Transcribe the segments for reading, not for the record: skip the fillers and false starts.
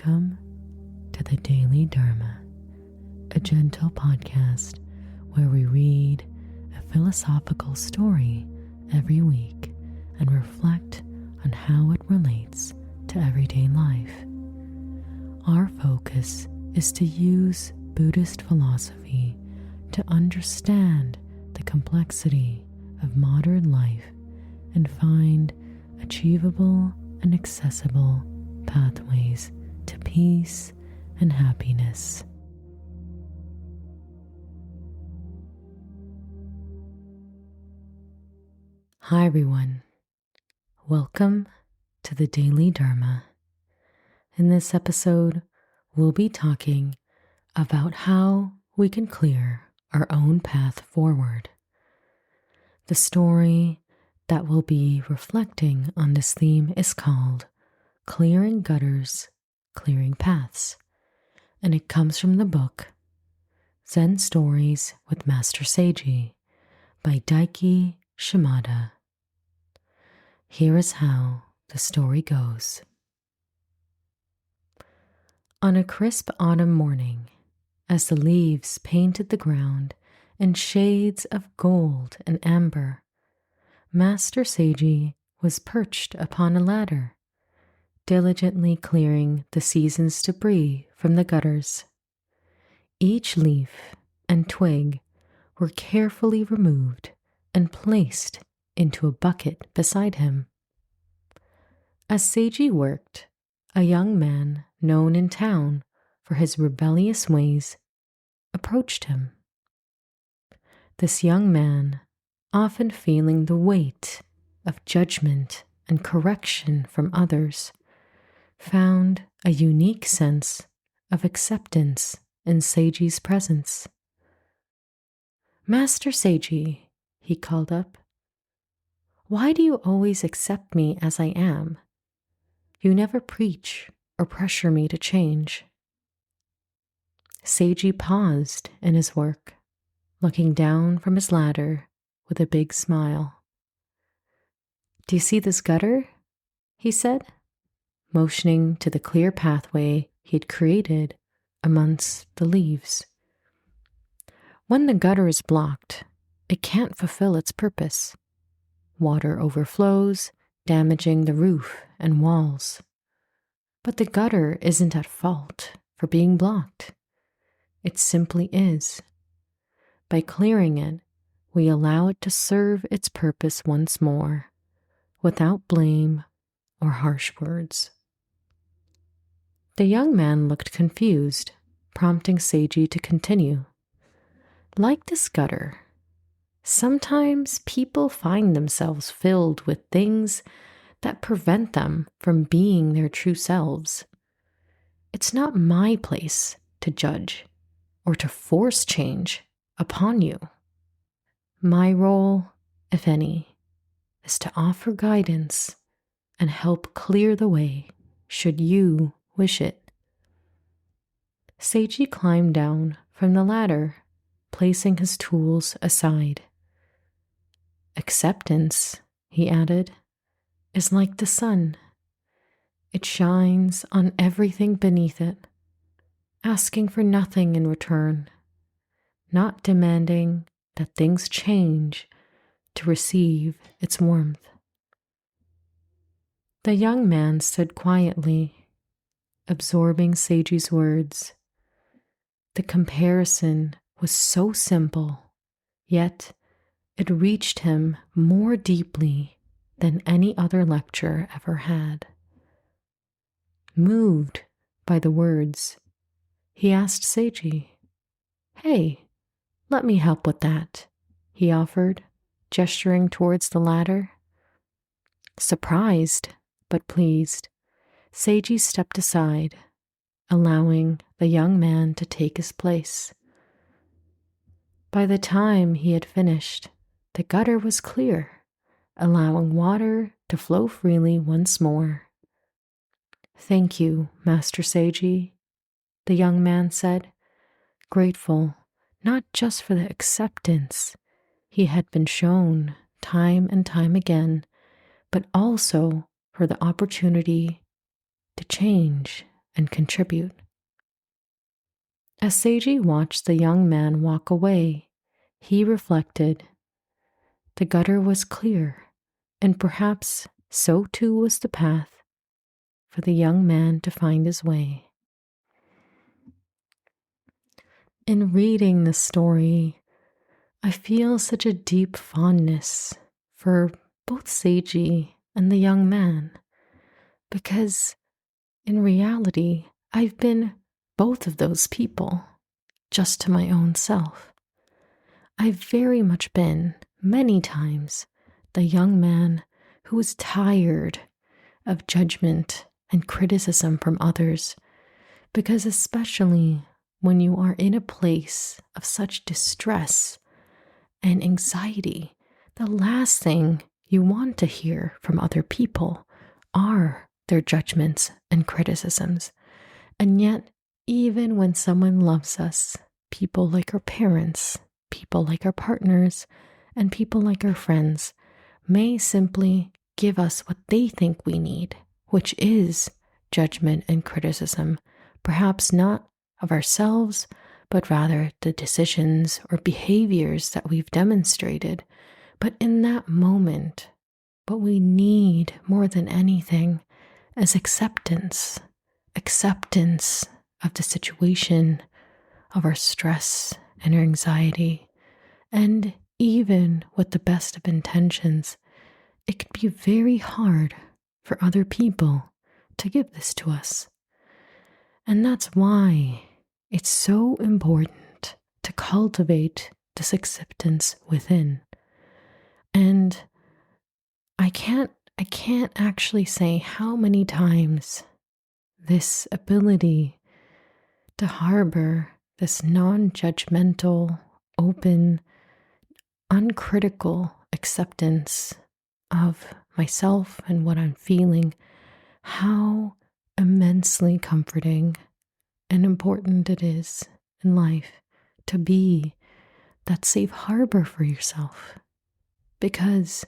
Welcome to the Daily Dharma, a gentle podcast where we read a philosophical story every week and reflect on how it relates to everyday life. Our focus is to use Buddhist philosophy to understand the complexity of modern life and find achievable and accessible pathways to peace and happiness. Hi everyone, welcome to the Daily Dharma. In this episode, we'll be talking about how we can clear our own path forward. The story that we'll be reflecting on this theme is called Clearing Gutters, Clearing Paths, and it comes from the book Zen Stories with Master Seiji by Daiki Shimada. Here is how the story goes. On a crisp autumn morning, as the leaves painted the ground in shades of gold and amber, Master Seiji was perched upon a ladder, diligently clearing the season's debris from the gutters. Each leaf and twig were carefully removed and placed into a bucket beside him. As Seiji worked, a young man known in town for his rebellious ways approached him. This young man, often feeling the weight of judgment and correction from others, found a unique sense of acceptance in Seiji's presence. Master Seiji, he called up, why do you always accept me as I am? You never preach or pressure me to change. Seiji paused in his work, looking down from his ladder with a big smile. Do you see this gutter? He said, motioning to the clear pathway he had created amongst the leaves. When the gutter is blocked, it can't fulfill its purpose. Water overflows, damaging the roof and walls. But the gutter isn't at fault for being blocked. It simply is. By clearing it, we allow it to serve its purpose once more, without blame or harsh words. The young man looked confused, prompting Seiji to continue. Like this gutter, sometimes people find themselves filled with things that prevent them from being their true selves. It's not my place to judge or to force change upon you. My role, if any, is to offer guidance and help clear the way should you wish it. Seiji climbed down from the ladder, placing his tools aside. Acceptance, he added, is like the sun. It shines on everything beneath it, asking for nothing in return, not demanding that things change to receive its warmth. The young man stood quietly, absorbing Seiji's words. The comparison was so simple, yet it reached him more deeply than any other lecture ever had. Moved by the words, he asked Seiji, "Hey, let me help with that," he offered, gesturing towards the ladder. Surprised but pleased, Seiji stepped aside, allowing the young man to take his place. By the time he had finished, the gutter was clear, allowing water to flow freely once more. "Thank you, Master Seiji," the young man said, grateful not just for the acceptance he had been shown time and time again, but also for the opportunity to change and contribute. As Seiji watched the young man walk away, he reflected. The gutter was clear, and perhaps so too was the path for the young man to find his way. In reading the story, I feel such a deep fondness for both Seiji and the young man, because in reality, I've been both of those people, just to my own self. I've very much been, many times, the young man who was tired of judgment and criticism from others, because especially when you are in a place of such distress and anxiety, the last thing you want to hear from other people are their judgments and criticisms. And yet, even when someone loves us, people like our parents, people like our partners, and people like our friends may simply give us what they think we need, which is judgment and criticism, perhaps not of ourselves, but rather the decisions or behaviors that we've demonstrated. But in that moment, what we need more than anything is acceptance of the situation, of our stress and our anxiety. And even with the best of intentions, it can be very hard for other people to give this to us. And that's why it's so important to cultivate this acceptance within. And I can't actually say how many times this ability to harbor this non-judgmental, open, uncritical acceptance of myself and what I'm feeling, how immensely comforting and important it is in life to be that safe harbor for yourself. Because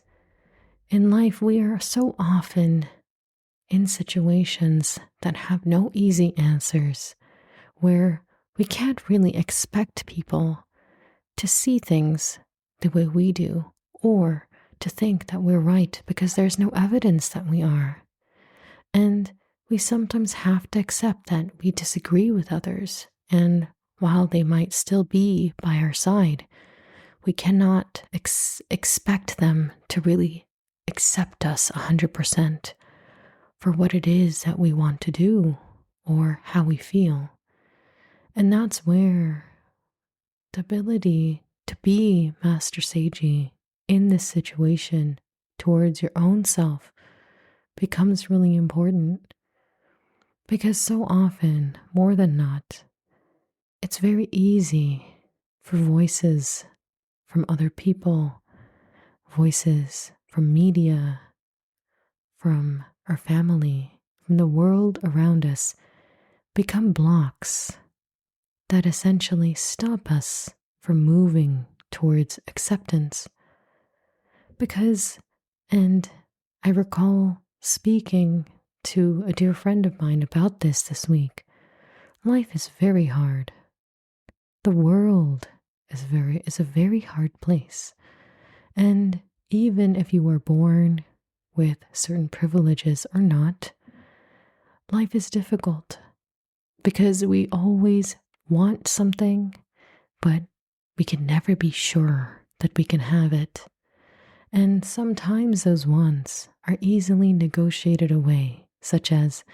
in life, we are so often in situations that have no easy answers, where we can't really expect people to see things the way we do, or to think that we're right because there's no evidence that we are. And we sometimes have to accept that we disagree with others, and while they might still be by our side, we cannot expect them to really accept us 100% for what it is that we want to do or how we feel. And that's where the ability to be Master Seiji in this situation towards your own self becomes really important. Because so often, more than not, it's very easy for voices from other people, voices from media, from our family, from the world around us, become blocks that essentially stop us from moving towards acceptance. Because, and I recall speaking to a dear friend of mine about this week, life is very hard. The world is a very hard place. And even if you were born with certain privileges or not, life is difficult because we always want something, but we can never be sure that we can have it. And sometimes those wants are easily negotiated away, such as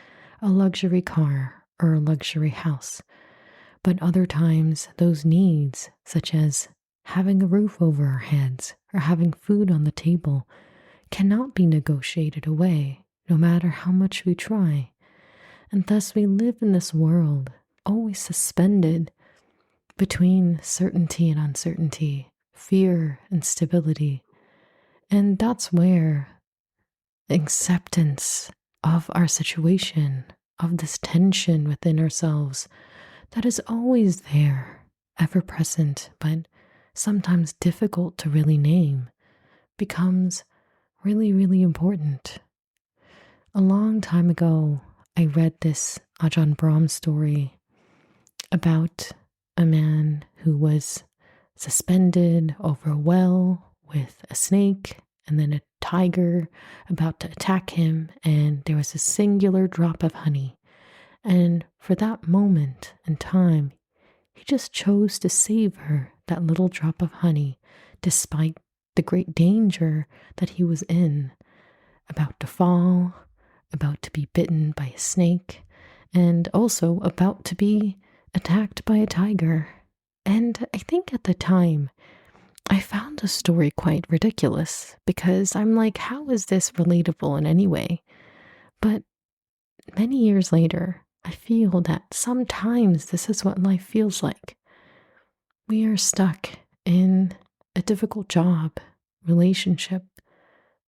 a luxury car or a luxury house. But other times, those needs, such as having a roof over our heads or having food on the table, cannot be negotiated away, no matter how much we try. And thus we live in this world, always suspended between certainty and uncertainty, fear and stability. And that's where acceptance of our situation, of this tension within ourselves that is always there, ever present, but sometimes difficult to really name, becomes really, really important. A long time ago, I read this Ajahn Brahm's story about a man who was suspended over a well with a snake and then a tiger about to attack him, and there was a singular drop of honey. And for that moment in time, he just chose to savor that little drop of honey despite the great danger that he was in, about to fall, about to be bitten by a snake, and also about to be attacked by a tiger. And I think at the time, I found the story quite ridiculous because I'm like, how is this relatable in any way? But many years later, I feel that sometimes this is what life feels like. We are stuck in a difficult job, relationship,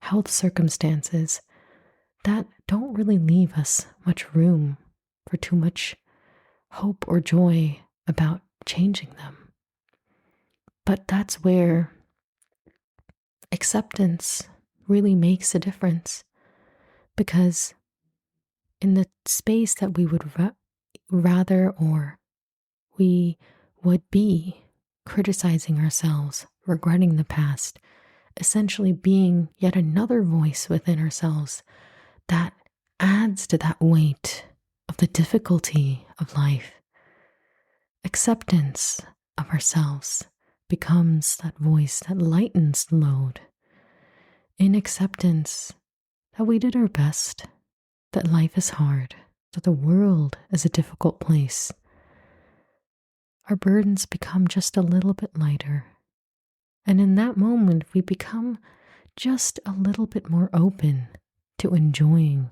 health circumstances that don't really leave us much room for too much hope or joy about changing them. But that's where acceptance really makes a difference, because in the space that we would rather or we would be criticizing ourselves, regretting the past, essentially being yet another voice within ourselves that adds to that weight of the difficulty of life. Acceptance of ourselves becomes that voice that lightens the load. In acceptance that we did our best, that life is hard, that the world is a difficult place, our burdens become just a little bit lighter. And in that moment, we become just a little bit more open to enjoying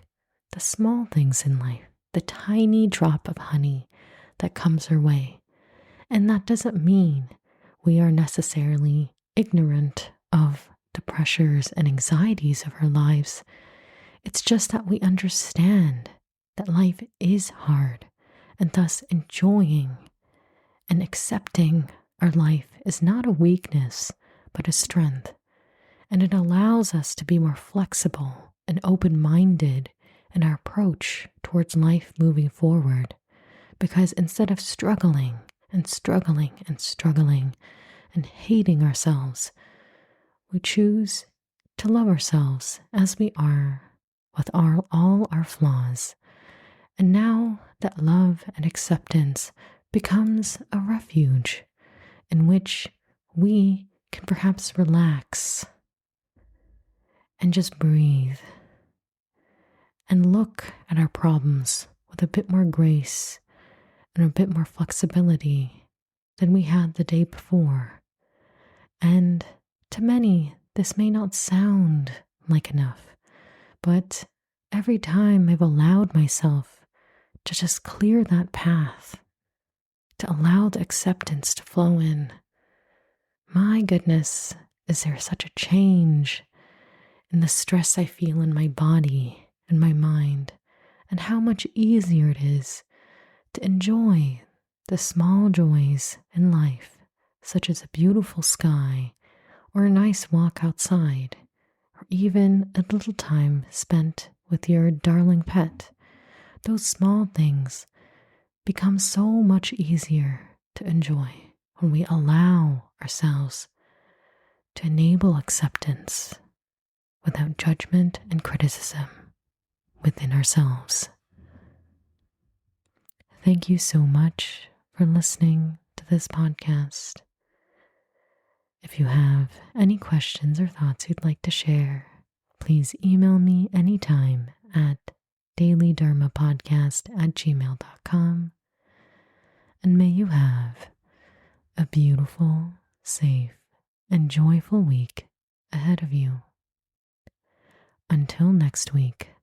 the small things in life, the tiny drop of honey that comes our way. And that doesn't mean we are necessarily ignorant of the pressures and anxieties of our lives. It's just that we understand that life is hard, and thus enjoying and accepting our life is not a weakness, but a strength. And it allows us to be more flexible and open-minded in our approach towards life moving forward. Because instead of struggling and struggling and struggling and hating ourselves, we choose to love ourselves as we are, with all our flaws. And now that love and acceptance becomes a refuge in which we can perhaps relax and just breathe and look at our problems with a bit more grace and a bit more flexibility than we had the day before. And to many, this may not sound like enough, but every time I've allowed myself to just clear that path, to allow the acceptance to flow in, my goodness, is there such a change in the stress I feel in my body and my mind, and how much easier it is to enjoy the small joys in life, such as a beautiful sky or a nice walk outside, or even a little time spent with your darling pet. Those small things become so much easier to enjoy when we allow ourselves to enable acceptance without judgment and criticism within ourselves. Thank you so much for listening to this podcast. If you have any questions or thoughts you'd like to share, please email me anytime at dailydharmapodcast@gmail.com. And may you have a beautiful, safe, and joyful week ahead of you. Until next week.